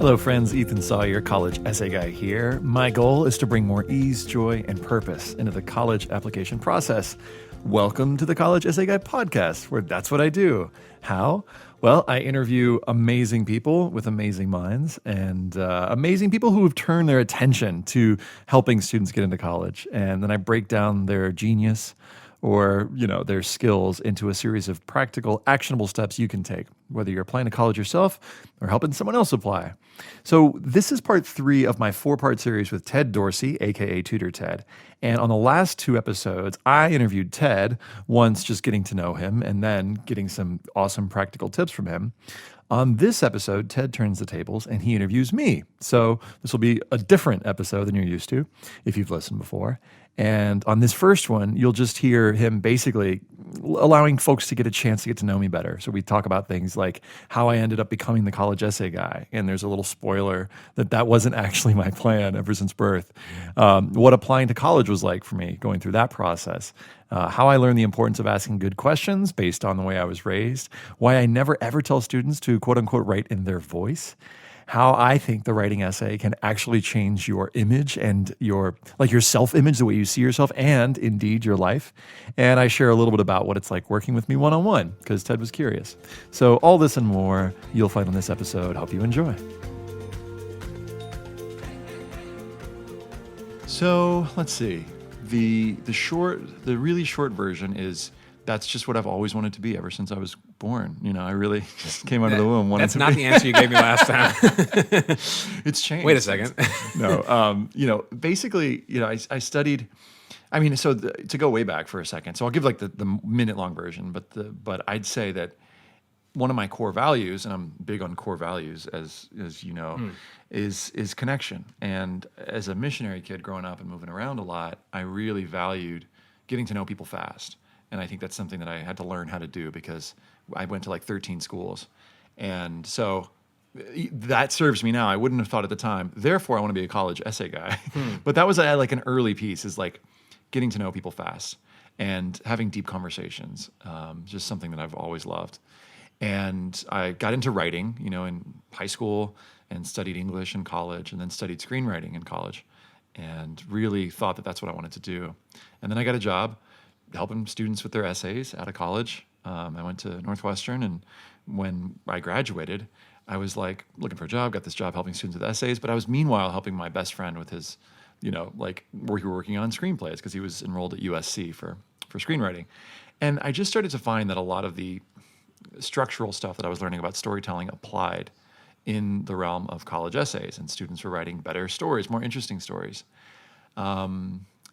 Hello, friends. Ethan Sawyer, college essay guy here. My goal is to bring more ease, joy, and purpose into the college application process. Welcome to the College Essay Guy podcast, where that's what I do. How? Well, I interview amazing people with amazing minds and amazing people who have turned their attention to helping students get into college. And then I break down their genius or, their skills into a series of practical, actionable steps you can take, whether you're applying to college yourself or helping someone else apply. So this is part 3 of my 4-part series with Ted Dorsey, aka Tutor Ted. And on the last 2 episodes, I interviewed Ted, once just getting to know him and then getting some awesome practical tips from him. On this episode, Ted turns the tables and he interviews me. So this will be a different episode than you're used to if you've listened before. And on this first one, you'll just hear him basically allowing folks to get a chance to get to know me better. So we talk about things like how I ended up becoming the college essay guy. And there's a little spoiler that wasn't actually my plan ever since birth. What applying to college was like for me, going through that process. How I learned the importance of asking good questions based on the way I was raised. Why I never ever tell students to quote unquote write in their voice. How I think the writing essay can actually change your image and your self-image, the way you see yourself, and indeed your life. And I share a little bit about what it's like working with me one-on-one, because Ted was curious. So all this and more you'll find on this episode. Hope you enjoy. So let's see. The really short version is that's just what I've always wanted to be ever since I was born. I really just came out of the womb. That's not the answer you gave me last time. It's changed. Wait a second. No, basically, I studied. To go way back for a second. So I'll give like the minute-long version, but I'd say that one of my core values, and I'm big on core values, as you know, is connection. And as a missionary kid growing up and moving around a lot, I really valued getting to know people fast. And I think that's something that I had to learn how to do because I went to like 13 schools. And so that serves me now. I wouldn't have thought at the time. Therefore, I want to be a college essay guy. But that was like an early piece, is like getting to know people fast and having deep conversations. Just something that I've always loved. And I got into writing, in high school and studied English in college and then studied screenwriting in college and really thought that that's what I wanted to do. And then I got a job helping students with their essays out of college. I went to Northwestern, and when I graduated, I was like looking for a job, got this job helping students with essays, but I was meanwhile helping my best friend with his, we were working on screenplays because he was enrolled at USC for screenwriting. And I just started to find that a lot of the structural stuff that I was learning about storytelling applied in the realm of college essays, and students were writing better stories, more interesting stories.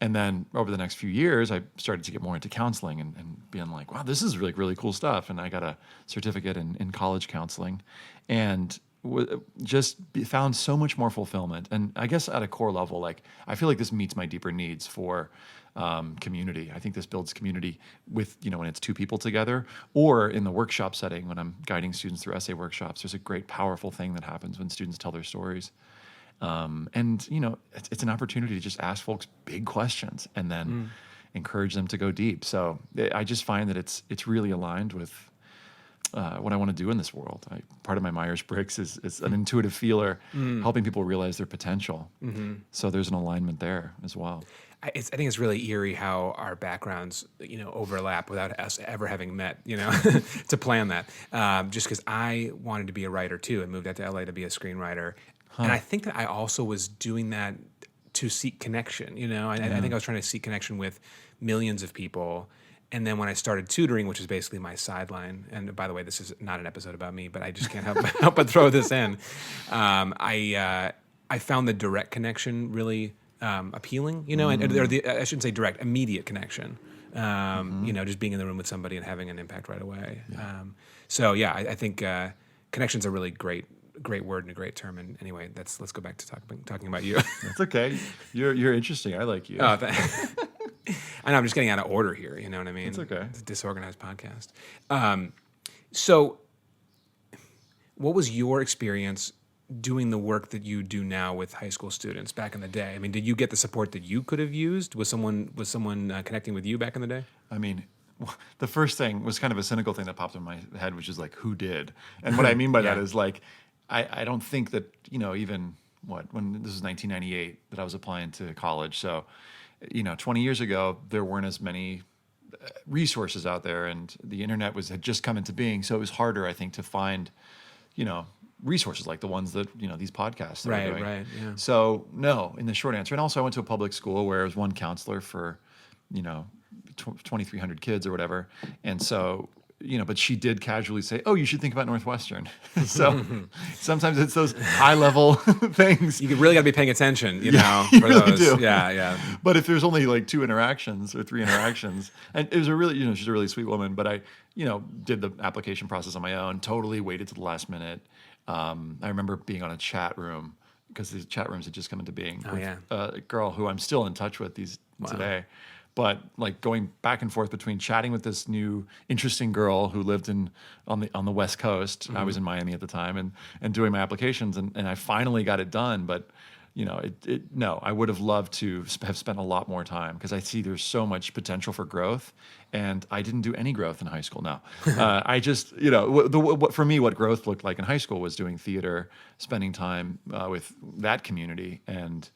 And then over the next few years, I started to get more into counseling and being like, wow, this is really, really cool stuff. And I got a certificate in college counseling and just found so much more fulfillment. And I guess at a core level, I feel like this meets my deeper needs for community. I think this builds community with, when it's 2 people together, or in the workshop setting when I'm guiding students through essay workshops. There's a great, powerful thing that happens when students tell their stories. And it's an opportunity to just ask folks big questions and then encourage them to go deep. So I just find that it's really aligned with what I want to do in this world. Part of my Myers-Briggs is an intuitive feeler, helping people realize their potential. So there's an alignment there as well. I think it's really eerie how our backgrounds, overlap without us ever having met, to plan that. Just because I wanted to be a writer too and moved out to LA to be a screenwriter. And I think that I also was doing that to seek connection. I think I was trying to seek connection with millions of people. And then when I started tutoring, which is basically my sideline, and by the way, this is not an episode about me, but I just can't help but throw this in. I found the direct connection really appealing, I shouldn't say direct, immediate connection. Just being in the room with somebody and having an impact right away. Yeah. I think connection's a really great word and a great term. And anyway, let's go back to talking about you. That's okay. You're interesting. I like you. Oh, I know I'm just getting out of order here. You know what I mean? It's okay. It's a disorganized podcast. So what was your experience doing the work that you do now with high school students back in the day? I mean, did you get the support that you could have used? Was someone connecting with you back in the day? I mean, the first thing was kind of a cynical thing that popped in my head, which is like, who did? And what I mean by that is like, I don't think that, even when this was 1998 that I was applying to college. So, 20 years ago, there weren't as many resources out there, and the internet had just come into being. So it was harder, I think, to find, resources like the ones that, these podcasts are doing. Right, yeah. So no, in the short answer. And also I went to a public school where I was one counselor for, 2,300 kids or whatever. And so, but she did casually say, "Oh, you should think about Northwestern." So sometimes it's those high level things. You really got to be paying attention, You for really those. do. Yeah. But if there's only like 2 interactions or 3 interactions, and it was a really, she's a really sweet woman, but I, did the application process on my own, totally waited to the last minute. I remember being on a chat room because these chat rooms had just come into being with a girl who I'm still in touch with today. But like going back and forth between chatting with this new interesting girl who lived on the West Coast. I was in Miami at the time, and doing my applications, and I finally got it done. But no, I would have loved to have spent a lot more time, because I see there's so much potential for growth, and I didn't do any growth in high school. No, I just for me, what growth looked like in high school was doing theater, spending time with that community, and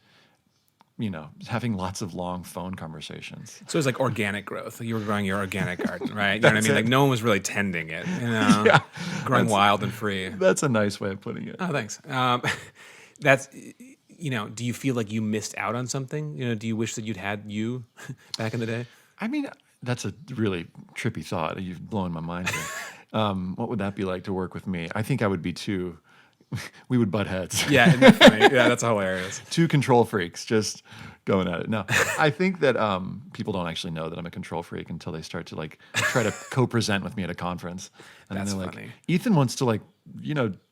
having lots of long phone conversations. So it's like organic growth. You were growing your organic garden, right? You know what I mean? Like no one was really tending it, Yeah, growing wild and free. That's a nice way of putting it. Oh, thanks. That's, do you feel like you missed out on something? Do you wish that you'd had you back in the day? I mean, that's a really trippy thought. You've blown my mind here. What would that be like to work with me? I think I would be too... We would butt heads. Yeah, definitely. Yeah, that's hilarious. 2 control freaks just going at it. No, I think that people don't actually know that I'm a control freak until they start to like try to co-present with me at a conference. And That's then they're funny. like, Ethan wants to like,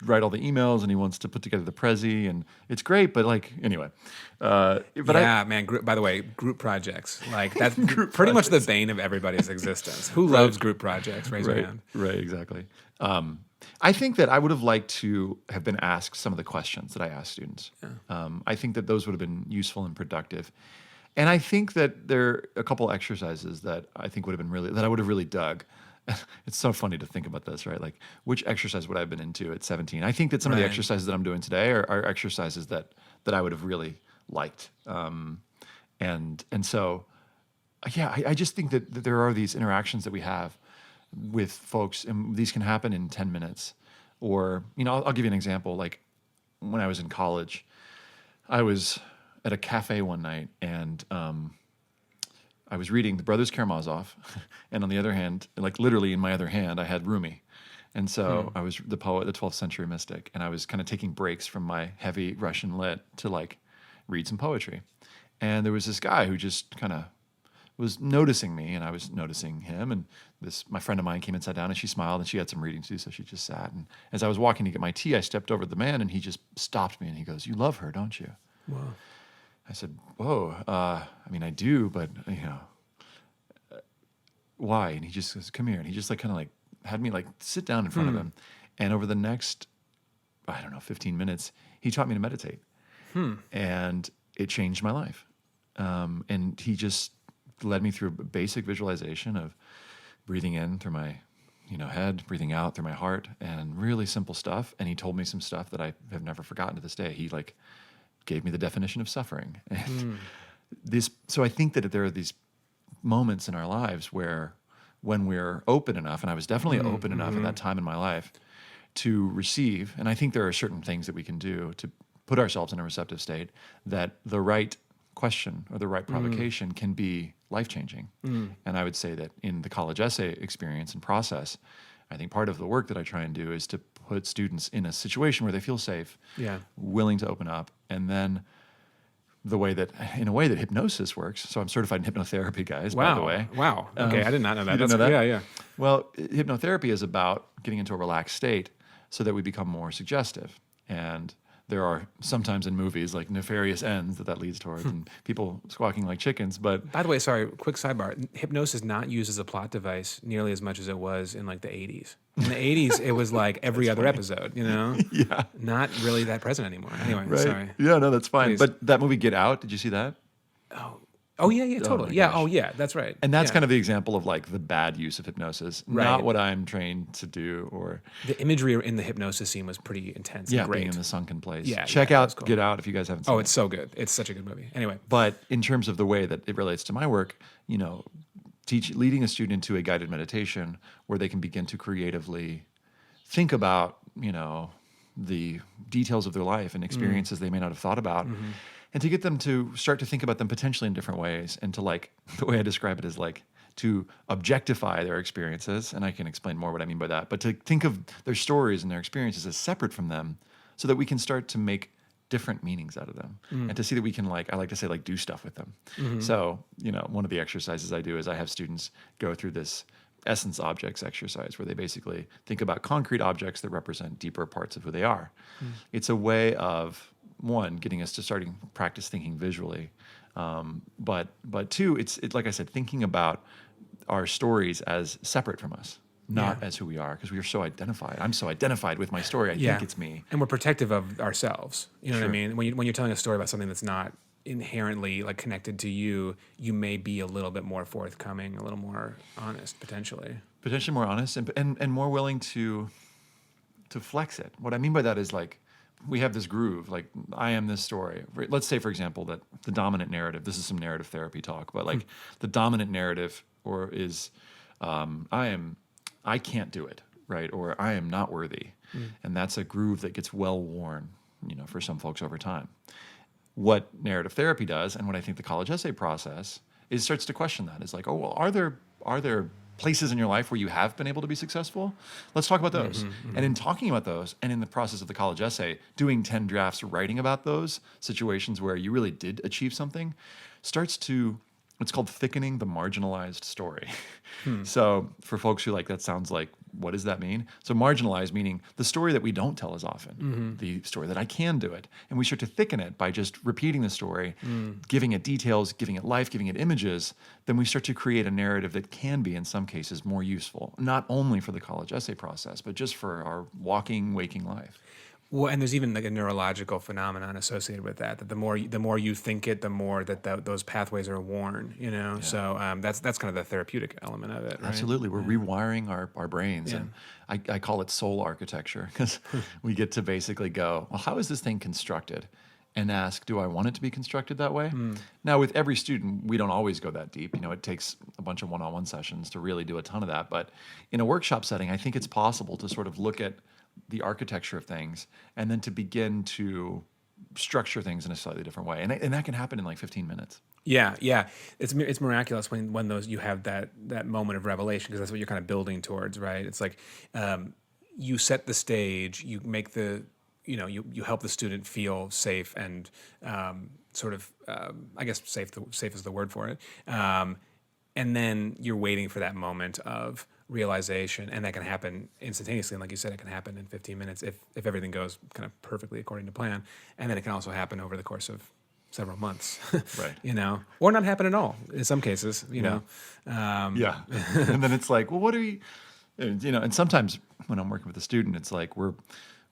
write all the emails, and he wants to put together the Prezi, and it's great, but like, anyway. But Man. By the way, group projects, like that's pretty much the bane of everybody's existence. Who loves group projects? Raise your hand. Right, exactly. I think that I would have liked to have been asked some of the questions that I asked students. I think that those would have been useful and productive. And I think that there are a couple exercises that I think would have been that I would have really dug. It's so funny to think about this, right? Like, which exercise would I have been into at 17? I think that some of the exercises that I'm doing today are exercises that I would have really liked. And so, yeah, I just think that there are these interactions that we have with folks, and these can happen in 10 minutes. Or, I'll give you an example. Like when I was in college, I was at a cafe one night, and I was reading the Brothers Karamazov, and on the other hand, like literally in my other hand, I had Rumi. And so I was the poet, the 12th century mystic, and I was kind of taking breaks from my heavy Russian lit to like read some poetry. And there was this guy who just kind of was noticing me, and I was noticing him. And my friend of mine came and sat down, and she smiled, and she had some reading to do, so she just sat. And as I was walking to get my tea, I stepped over the man, and he just stopped me, and he goes, "You love her, don't you?" Wow. I said, "Whoa, I mean, I do, but why?" And he just goes, "Come here," and he just like kind of like had me like sit down in front of him. And over the next, 15 minutes, he taught me to meditate, and it changed my life. And he just led me through a basic visualization of breathing in through my head, breathing out through my heart, and really simple stuff. And he told me some stuff that I have never forgotten to this day. He like gave me the definition of suffering. And so I think that there are these moments in our lives where, when we're open enough, and I was definitely open enough at that time in my life to receive, and I think there are certain things that we can do to put ourselves in a receptive state, that the right question or the right provocation can be life-changing. And I would say that in the college essay experience and process, I think part of the work that I try and do is to put students in a situation where they feel safe, willing to open up, and then in a way that hypnosis works. So I'm certified in hypnotherapy, guys, by the way. Wow. Okay, I did not know that. You didn't know that? Yeah. Well, hypnotherapy is about getting into a relaxed state so that we become more suggestive. And there are sometimes in movies like nefarious ends that leads towards, and people squawking like chickens. But By the way, sorry, quick sidebar. Hypnosis is not used as a plot device nearly as much as it was in like the 80s. In the 80s, it was like every other episode, Yeah. Not really that present anymore. Anyway, Right. sorry. Yeah, no, that's fine. Please. But that movie Get Out, did you see that? Oh, Oh yeah, yeah, Oh my totally. Yeah. Oh gosh. yeah, that's right. And that's Yeah. kind of the example of like the bad use of hypnosis, not Right. what I'm trained to do or The imagery in the hypnosis scene was pretty intense and yeah, being in great. the sunken place. Yeah, yeah, Check that was out cool. Get Out if you guys haven't Oh, seen it's it. so good. It's such a good movie. Anyway. But in terms of the way that it relates to my work, leading a student into a guided meditation where they can begin to creatively think about, the details of their life and experiences they may not have thought about, and to get them to start to think about them potentially in different ways, and to like the way I describe it is like to objectify their experiences, and I can explain more what I mean by that, but to think of their stories and their experiences as separate from them so that we can start to make different meanings out of them and to see that we can I like to say do stuff with them. So, one of the exercises I do is I have students go through this essence objects exercise where they basically think about concrete objects that represent deeper parts of who they are. It's a way of one, getting us to starting practice thinking visually. But two, it's like I said, thinking about our stories as separate from us, not Yeah. as who we are, because we are so identified. I'm so identified with my story. I think it's me. And we're protective of ourselves. You know what I Sure. mean? When you're telling a story about something that's not inherently like connected to you, you may be a little bit more forthcoming, a little more honest, potentially. Potentially more honest and more willing to flex it. What I mean by that is like we have this groove, like I am this story. Let's say, for example, that the dominant narrative, this is some narrative therapy talk, but like the dominant narrative or is I can't do it, right? Or I am not worthy. And that's a groove that gets well worn, for some folks over time. What narrative therapy does, and what I think the college essay process is, starts to question that. It's like, oh, well, are there places in your life where you have been able to be successful? Let's talk about those. And in talking about those, and in the process of the college essay, doing 10 drafts, writing about those situations where you really did achieve something, starts to, it's called thickening the marginalized story. So for folks who that sounds like, what does that mean? So marginalized meaning the story that we don't tell as often, the story that I can do it. And we start to thicken it by just repeating the story, giving it details, giving it life, giving it images. Then we start to create a narrative that can be, in some cases, more useful, not only for the college essay process, but just for our walking, waking life. Well, and there's even like a neurological phenomenon associated with that. That the more you think it, the more that those pathways are worn. So that's kind of the therapeutic element of it. Right? Absolutely. We're rewiring our brains. Yeah. And I call it soul architecture because we get to basically go, well, how is this thing constructed? And ask, do I want it to be constructed that way? Now, with every student, we don't always go that deep. It takes a bunch of one-on-one sessions to really do a ton of that. But in a workshop setting, I think it's possible to sort of look at the architecture of things and then to begin to structure things in a slightly different way. And that can happen in like 15 minutes. Yeah, yeah. It's miraculous when those you have that moment of revelation, because that's what you're kind of building towards, right? It's like you set the stage, you make you help the student feel safe and I guess safe is the word for it. And then you're waiting for that moment of realization, and that can happen instantaneously. And like you said, it can happen in 15 minutes if everything goes kind of perfectly according to plan. And then it can also happen over the course of several months, Right. or not happen at all in some cases, know. Yeah. And then it's like, well, what do we, and sometimes when I'm working with a student, it's like we're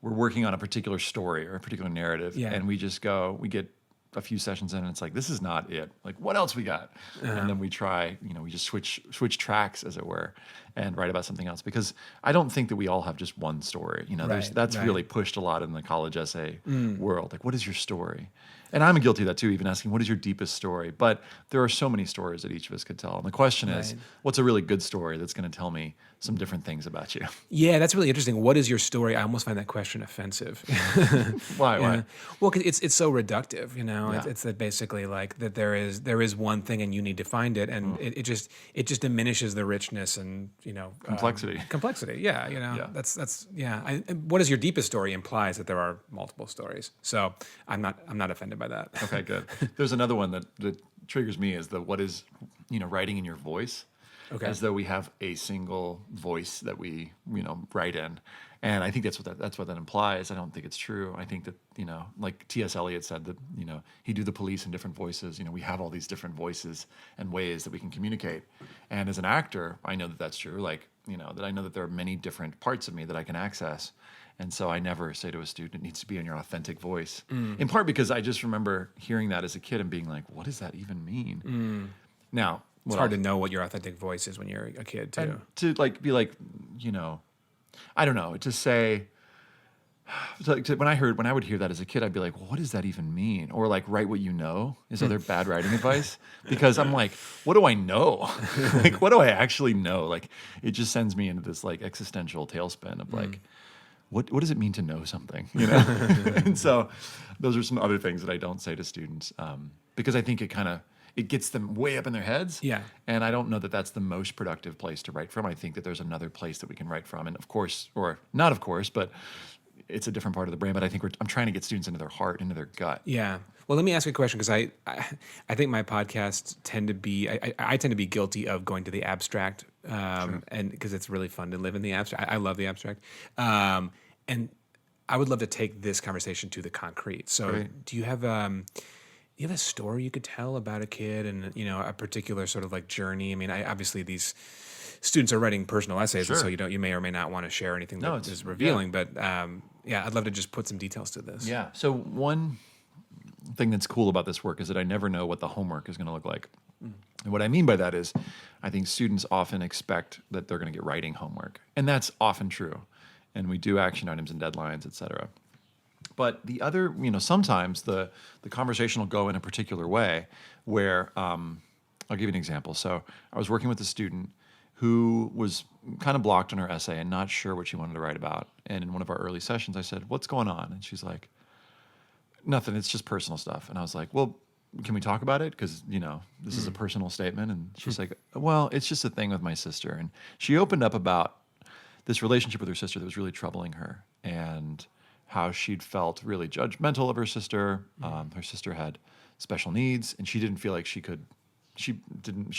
working on a particular story or a particular narrative, and we get a few sessions in, and it's like, this is not it. Like, what else we got? And then we try, we just switch tracks, as it were, and write about something else. Because I don't think that we all have just one story. That's really pushed a lot in the college essay world. Like, what is your story? And I'm guilty of that too, even asking, what is your deepest story? But there are so many stories that each of us could tell. And the question is, what's a really good story that's going to tell me some different things about you? Yeah, that's really interesting. What is your story? I almost find that question offensive. Why? Yeah. Why? Well, 'cause it's so reductive, Yeah. It's that basically like that there is one thing and you need to find it, and it just diminishes the richness and Complexity. Complexity, yeah. Yeah. That's what is your deepest story implies that there are multiple stories. So I'm not offended by that. Okay, good. There's another one that triggers me is what is, writing in your voice. Okay. as though we have a single voice that we, write in. And I think that's what that implies. I don't think it's true. I think that, like T.S. Eliot said that, he do the police in different voices. We have all these different voices and ways that we can communicate. And as an actor, I know that that's true. Like, that I know that there are many different parts of me that I can access. And so I never say to a student, it needs to be in your authentic voice. In part because I just remember hearing that as a kid and being like, what does that even mean? Now, It's hard to know what your authentic voice is when you're a kid too. and to like be like, I don't know, to say, when I would hear that as a kid, I'd be like, well, what does that even mean? Or like, write what you know is other bad writing advice, because I'm like, what do I know? Like, what do I actually know? Like, it just sends me into this like existential tailspin of like, what does it mean to know something? And so those are some other things that I don't say to students, because I think it gets them way up in their heads. Yeah. And I don't know that that's the most productive place to write from. I think that there's another place that we can write from. And of course, or not of course, but it's a different part of the brain. But I think I'm trying to get students into their heart, into their gut. Yeah. Well, let me ask you a question, because I think my podcasts tend to be, I tend to be guilty of going to the abstract, and because it's really fun to live in the abstract. I love the abstract. And I would love to take this conversation to the concrete. So Great. do you have a story you could tell about a kid and, a particular sort of like journey? I mean, obviously these students are writing personal essays, and so you may or may not want to share anything that is revealing, but I'd love to just put some details to this. Yeah. So one thing that's cool about this work is that I never know what the homework is going to look like. And what I mean by that is I think students often expect that they're going to get writing homework, and that's often true. And we do action items and deadlines, et cetera. But the other, sometimes the conversation will go in a particular way where, I'll give you an example. So I was working with a student who was kind of blocked on her essay and not sure what she wanted to write about. And in one of our early sessions, I said, what's going on? And she's like, nothing, it's just personal stuff. And I was like, well, can we talk about it? Because, this is a personal statement. And she's like, well, it's just a thing with my sister. And she opened up about this relationship with her sister that was really troubling her, and how she'd felt really judgmental of her sister. Her sister had special needs, and she didn't feel like she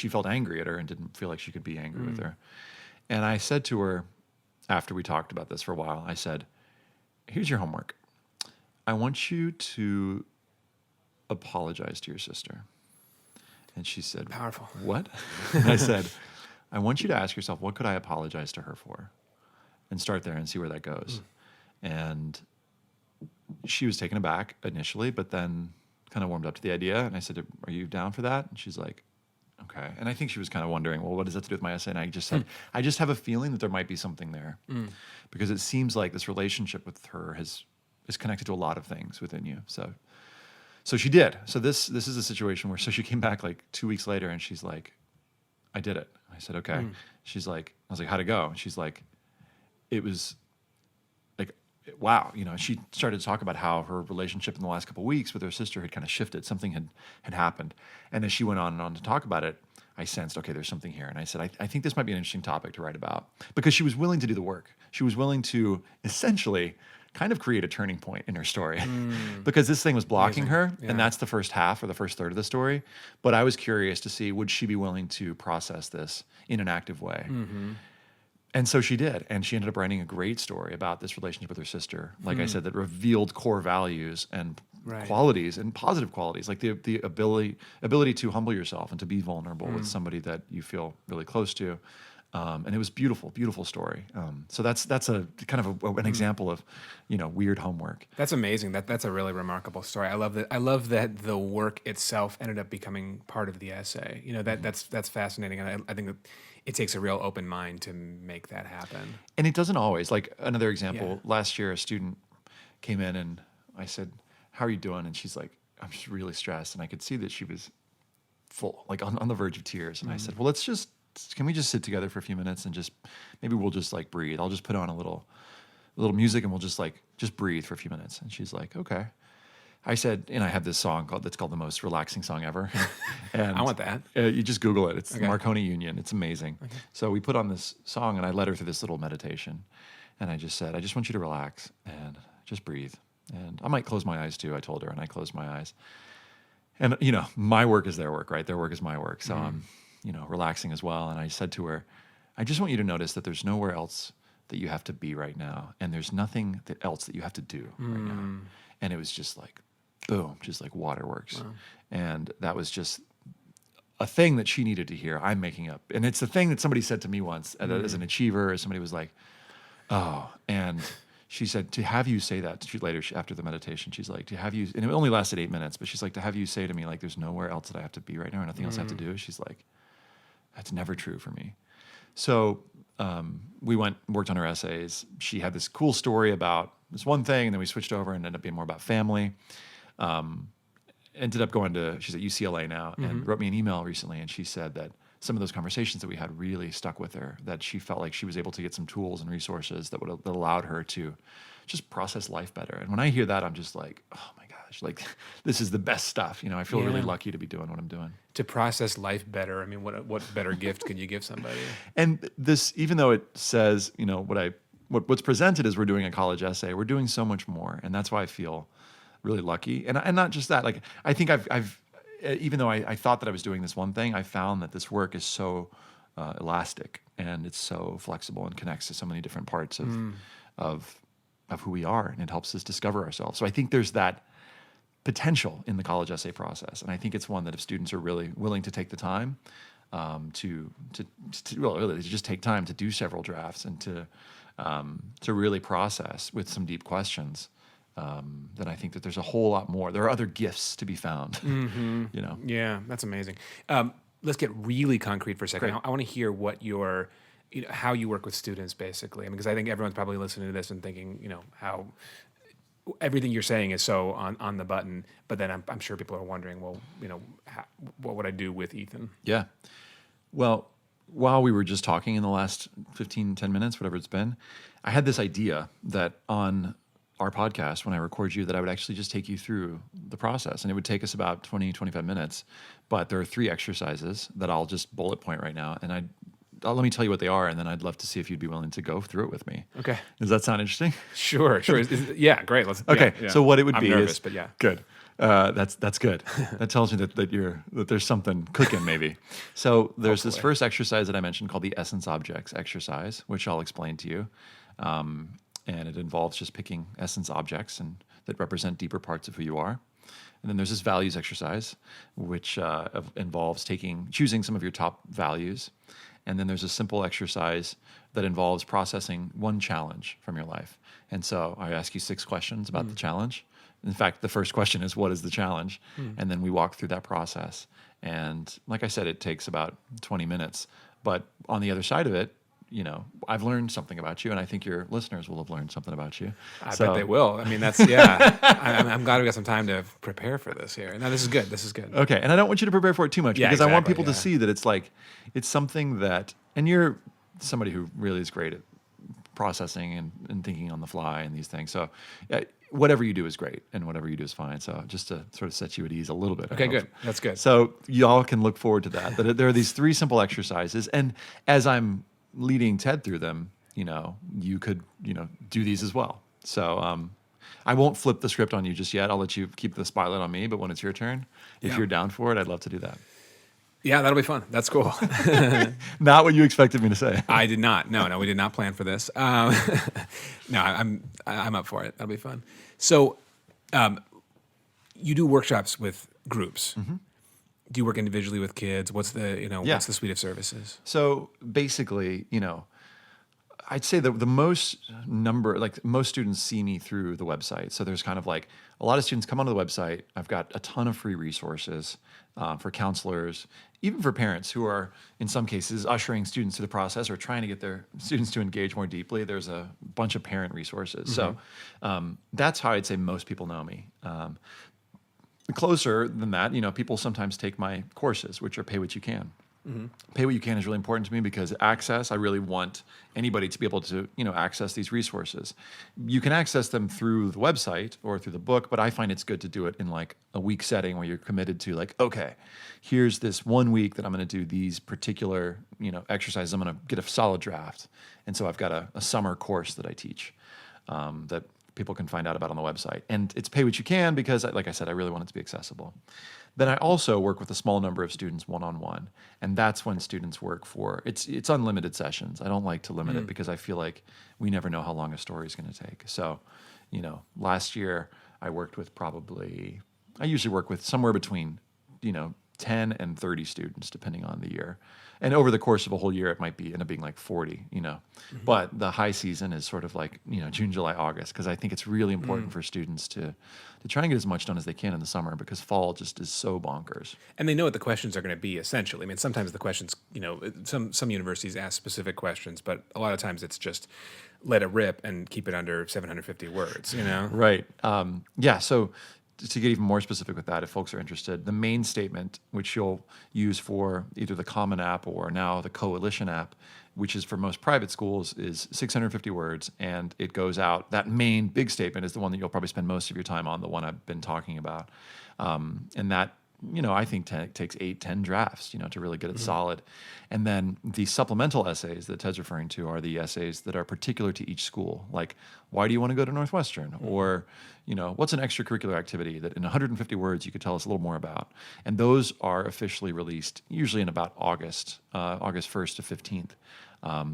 felt angry at her and didn't feel like she could be angry with her. And I said to her, after we talked about this for a while, I said, here's your homework. I want you to apologize to your sister. And she said, Powerful. what? And I said, I want you to ask yourself, what could I apologize to her for? And start there and see where that goes. And she was taken aback initially, but then kind of warmed up to the idea. And I said, are you down for that? And she's like, okay. And I think she was kind of wondering, well, what does that to do with my essay? And I just said, I just have a feeling that there might be something there, because it seems like this relationship with her is connected to a lot of things within you. So she did. So this is a situation where, so she came back like 2 weeks later and she's like, I did it. I said, okay. She's like, I was like, how'd it go? And she's like, it was like, wow. She started to talk about how her relationship in the last couple of weeks with her sister had kind of shifted. Something had happened. And as she went on and on to talk about it, I sensed, okay, there's something here. And I said, I think this might be an interesting topic to write about, because she was willing to do the work. She was willing to essentially kind of create a turning point in her story because this thing was blocking her. Yeah. And that's the first half or the first third of the story. But I was curious to see, would she be willing to process this in an active way? And so she did. And she ended up writing a great story about this relationship with her sister. Like I said, that revealed core values and qualities and positive qualities, like the ability to humble yourself and to be vulnerable with somebody that you feel really close to. And it was beautiful, beautiful story. So that's a kind of an example of, weird homework. That's amazing. That's a really remarkable story. I love that. I love that the work itself ended up becoming part of the essay. That's fascinating. And I think that it takes a real open mind to make that happen. And it doesn't always. Like another example, last year a student came in and I said, how are you doing? And she's like, I'm just really stressed. And I could see that she was full, like on the verge of tears. And I said, well, can we just sit together for a few minutes and maybe we'll just like breathe. I'll just put on a little music and we'll just breathe for a few minutes. And she's like, okay. I said, and I have this song that's called the most relaxing song ever. And I want that. You just Google it. It's Okay. Marconi Union. It's amazing. Okay. So we put on this song and I led her through this little meditation. And I just said, I just want you to relax and just breathe. And I might close my eyes too, I told her, and I closed my eyes. And, my work is their work, right? Their work is my work. So relaxing as well. And I said to her, I just want you to notice that there's nowhere else that you have to be right now. And there's nothing else that you have to do right now. And it was just like, boom, just like waterworks. Wow. And that was just a thing that she needed to hear. I'm making up. And it's a thing that somebody said to me once as an achiever, as somebody was like, oh, and she said, to have you say that after the meditation, she's like, to have you, and it only lasted 8 minutes, but she's like, to have you say to me, like, there's nowhere else that I have to be right now, or nothing else I have to do. She's like, that's never true for me. So we worked on her essays. She had this cool story about this one thing, and then we switched over and ended up being more about family. Ended up she's at UCLA now, and wrote me an email recently, and she said that some of those conversations that we had really stuck with her, that she felt like she was able to get some tools and resources that allowed her to just process life better. And when I hear that, I'm just like, oh my gosh, like this is the best stuff. I feel really lucky to be doing what I'm doing. To process life better. I mean, what better gift could you give somebody? And this, even though it says, what's presented is we're doing a college essay, we're doing so much more. And that's why I feel really lucky. And not just that, like, I think I've even though I thought that I was doing this one thing, I found that this work is so elastic, and it's so flexible and connects to so many different parts of who we are, and it helps us discover ourselves. So I think there's that potential in the college essay process, and I think it's one that if students are really willing to take the time to really just take time to do several drafts and to really process with some deep questions, then I think that there's a whole lot more. There are other gifts to be found. Yeah, that's amazing. Let's get really concrete for a second. Great. I want to hear what how you work with students, basically. I mean, because I think everyone's probably listening to this and thinking, how everything you're saying is so on the button. But then I'm sure people are wondering, well, what would I do with Ethan? Yeah. Well, while we were just talking in the last 10 minutes, whatever it's been, I had this idea that on our podcast, when I record you, that I would actually just take you through the process, and it would take us about 20-25 minutes. But there are 3 exercises that I'll just bullet point right now, and let me tell you what they are, and then I'd love to see if you'd be willing to go through it with me. Okay. Does that sound interesting? Sure. Yeah, great. Okay. Yeah. So what it would I'm be nervous, is but yeah. good. That's good. That tells me that there's something cooking maybe. So there's this first exercise that I mentioned called the essence objects exercise, which I'll explain to you. And it involves just picking essence objects that represent deeper parts of who you are. And then there's this values exercise, which involves choosing some of your top values. And then there's a simple exercise that involves processing one challenge from your life. And so I ask you 6 questions about the challenge. In fact, the first question is, what is the challenge? And then we walk through that process. And like I said, it takes about 20 minutes. But on the other side of it, I've learned something about you, and I think your listeners will have learned something about you. I bet they will. I mean, I'm glad we got some time to prepare for this here. No, this is good. Okay, and I don't want you to prepare for it too much, because I want people to see that it's something that, and you're somebody who really is great at processing and thinking on the fly and these things. So whatever you do is great, and whatever you do is fine. So just to sort of set you at ease a little bit. Okay, good. That's good. So y'all can look forward to that. But there are these 3 simple exercises, and as I'm leading Ted through them, you could, do these as well. So I won't flip the script on you just yet. I'll let you keep the spotlight on me, but when it's your turn, if you're down for it, I'd love to do that. Yeah, that'll be fun. That's cool. Not what you expected me to say. I did not. No, we did not plan for this. No, I'm up for it. That'll be fun. So, you do workshops with groups. Mm-hmm. Do you work individually with kids? What's the what's the suite of services? So basically, I'd say the most most students see me through the website. So there's kind of like a lot of students come onto the website. I've got a ton of free resources for counselors, even for parents who are, in some cases, ushering students through the process or trying to get their students to engage more deeply. There's a bunch of parent resources. Mm-hmm. So that's how I'd say most people know me. Closer than that, people sometimes take my courses, which are pay what you can. Mm-hmm. Pay what you can is really important to me because access, I really want anybody to be able to, access these resources. You can access them through the website or through the book, but I find it's good to do it in like a week setting where you're committed to like, okay, here's this 1 week that I'm going to do these particular, exercises. I'm going to get a solid draft. And so I've got a summer course that I teach that people can find out about on the website. And it's pay what you can because, like I said, I really want it to be accessible. Then I also work with a small number of students one-on-one, and that's when students work for it's unlimited sessions. I don't like to limit it because I feel like we never know how long a story is going to take. So, last year I worked with I usually work with somewhere between 10 and 30 students depending on the year. And over the course of a whole year, it might end up being like 40, But the high season is sort of like, June, July, August, because I think it's really important for students to try and get as much done as they can in the summer because fall just is so bonkers. And they know what the questions are going to be, essentially. I mean, sometimes the questions, some universities ask specific questions, but a lot of times it's just let it rip and keep it under 750 words, Right. Yeah. So to get even more specific with that, if folks are interested, the main statement, which you'll use for either the Common App or now the Coalition app, which is for most private schools, is 650 words, and it goes out. That main big statement is the one that you'll probably spend most of your time on, the one I've been talking about. And that, I think takes 8-10 drafts, to really get it solid. And then the supplemental essays that Ted's referring to are the essays that are particular to each school. Like, why do you want to go to Northwestern? Or, what's an extracurricular activity that in 150 words you could tell us a little more about? And those are officially released usually in about August 1st to 15th.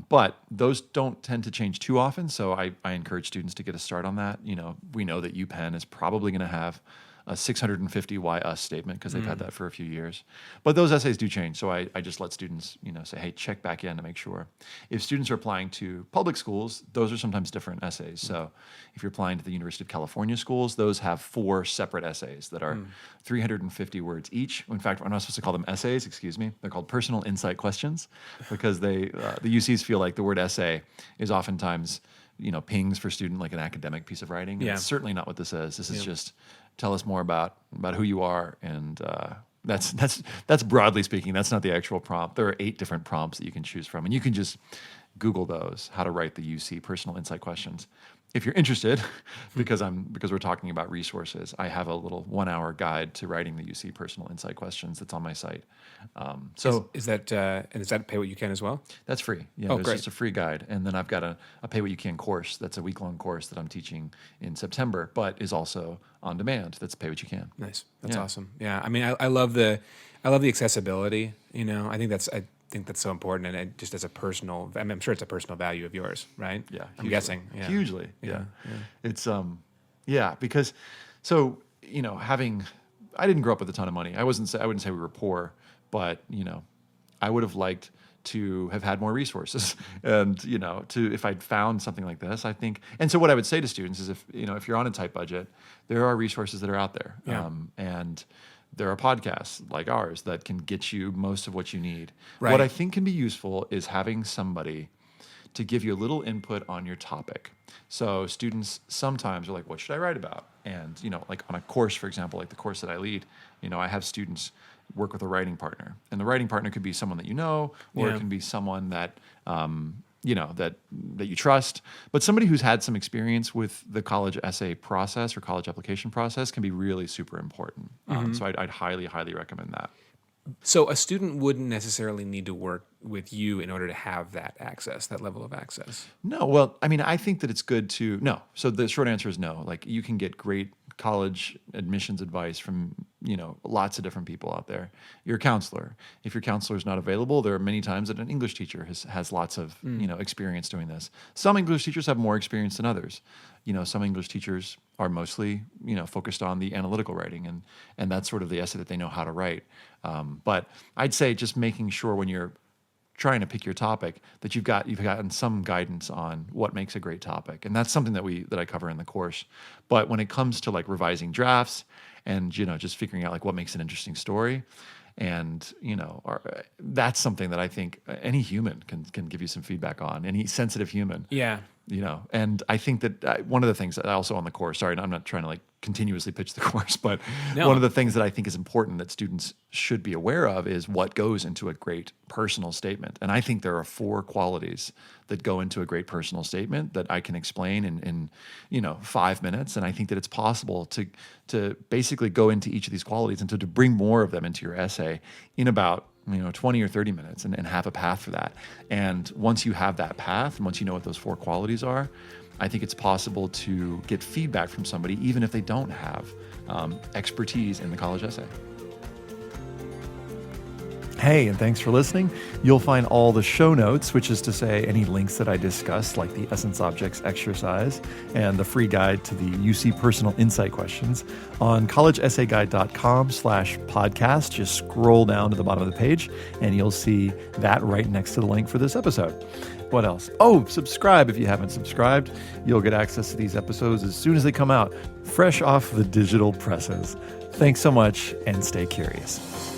But those don't tend to change too often. So I encourage students to get a start on that. We know that UPenn is probably going to have a 650 why us statement because they've had that for a few years. But those essays do change. So I just let students, say, hey, check back in to make sure. If students are applying to public schools, those are sometimes different essays. So if you're applying to the University of California schools, those have 4 separate essays that are 350 words each. In fact, I'm not supposed to call them essays, excuse me. They're called personal insight questions because the UCs feel like the word essay is oftentimes, pings for student like an academic piece of writing. Yeah. That's certainly not what this is. This is just tell us more about who you are, and that's broadly speaking. That's not the actual prompt. There are 8 different prompts that you can choose from, and you can just Google those, how to write the UC personal insight questions. If you're interested, because we're talking about resources, I have a little 1-hour guide to writing the UC personal insight questions that's on my site. Is that pay what you can as well? That's free. Yeah, there's just a free guide. And then I've got a pay what you can course. That's a week-long course that I'm teaching in September, but is also on demand. That's pay what you can. Nice. That's awesome. Yeah. I mean, I love the accessibility, I think that's so important. And it just as a personal, I'm sure it's a personal value of yours, right? Yeah. I'm guessing. Yeah. Hugely. Yeah. It's, because, I didn't grow up with a ton of money. I wouldn't say we were poor, but, I would have liked to have had more resources and, if I'd found something like this, I think. And so what I would say to students is if you're on a tight budget, there are resources that are out there. Yeah. And there are podcasts like ours that can get you most of what you need. Right. What I think can be useful is having somebody to give you a little input on your topic. So students sometimes are like, what should I write about? And, like on a course, for example, like the course that I lead, I have students work with a writing partner. And the writing partner could be someone that or it can be someone that, that you trust. But somebody who's had some experience with the college essay process or college application process can be really super important. So I'd highly, highly recommend that. So a student wouldn't necessarily need to work with you in order to have that access, that level of access. No, well, I mean, I think that it's good to no. So the short answer is no. Like you can get great college admissions advice from, lots of different people out there. Your counselor. If your counselor is not available, there are many times that an English teacher has lots of, experience doing this. Some English teachers have more experience than others. Some English teachers are mostly, focused on the analytical writing and that's sort of the essay that they know how to write. But I'd say just making sure when you're trying to pick your topic that you've gotten some guidance on what makes a great topic, and that's something that I cover in the course. But when it comes to like revising drafts and just figuring out like what makes an interesting story, and that's something that I think any human can give you some feedback on, any sensitive human. Yeah. And I think that one of the things that I also on the course, sorry, I'm not trying to like continuously pitch the course, but one of the things that I think is important that students should be aware of is what goes into a great personal statement. And I think there are 4 qualities that go into a great personal statement that I can explain in 5 minutes. And I think that it's possible to basically go into each of these qualities and to bring more of them into your essay in about 20 or 30 minutes and have a path for that. And once you have that path and once you know what those 4 qualities are, I think it's possible to get feedback from somebody even if they don't have expertise in the college essay. Hey, and thanks for listening. You'll find all the show notes, which is to say any links that I discussed, like the Essence Objects exercise and the free guide to the UC Personal Insight questions, on collegeessayguide.com/podcast. Just scroll down to the bottom of the page, and you'll see that right next to the link for this episode. What else? Oh, subscribe if you haven't subscribed. You'll get access to these episodes as soon as they come out, fresh off the digital presses. Thanks so much, and stay curious.